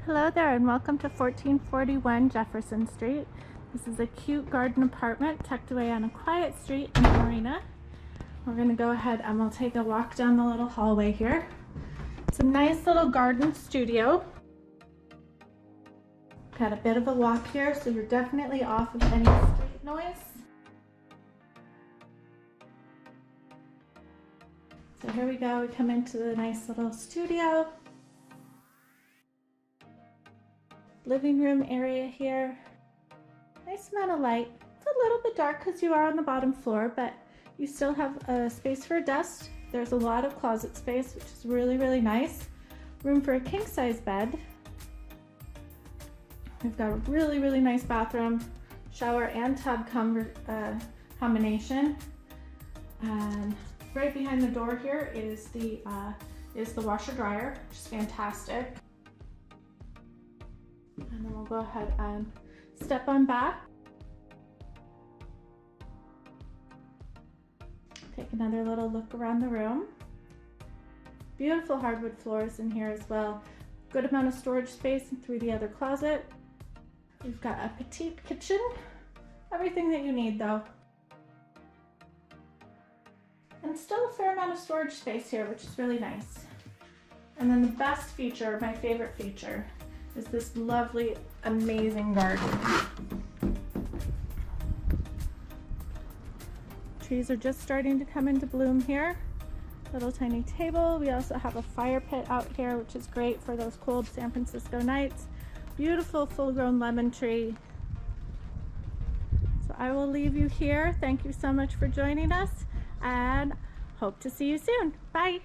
Hello there and welcome to 1441 Jefferson Street. This is a cute garden apartment tucked away on a quiet street in Marina. We're going to go ahead and we'll take a walk down the little hallway here. It's a nice little garden studio. Got a bit of a walk here, so you're definitely off of any street noise. So here we go, we come into the nice little studio. Living room area here. Nice amount of light. It's a little bit dark because you are on the bottom floor, but you still have a space for a desk. There's a lot of closet space, which is really, really nice. Room for a king size bed. We've got a really, really nice bathroom, shower and tub combination. And right behind the door here is the washer dryer, which is fantastic. And then we'll go ahead and step on back. Take another little look around the room. Beautiful hardwood floors in here as well. Good amount of storage space through the other closet. We've got a petite kitchen. Everything that you need though. And still a fair amount of storage space here, which is really nice. And then the best feature, my favorite feature, is this lovely, amazing garden. Trees are just starting to come into bloom here. Little tiny table. We also have a fire pit out here, which is great for those cold San Francisco nights. Beautiful full-grown lemon tree. So I will leave you here. Thank you so much for joining us and hope to see you soon. Bye.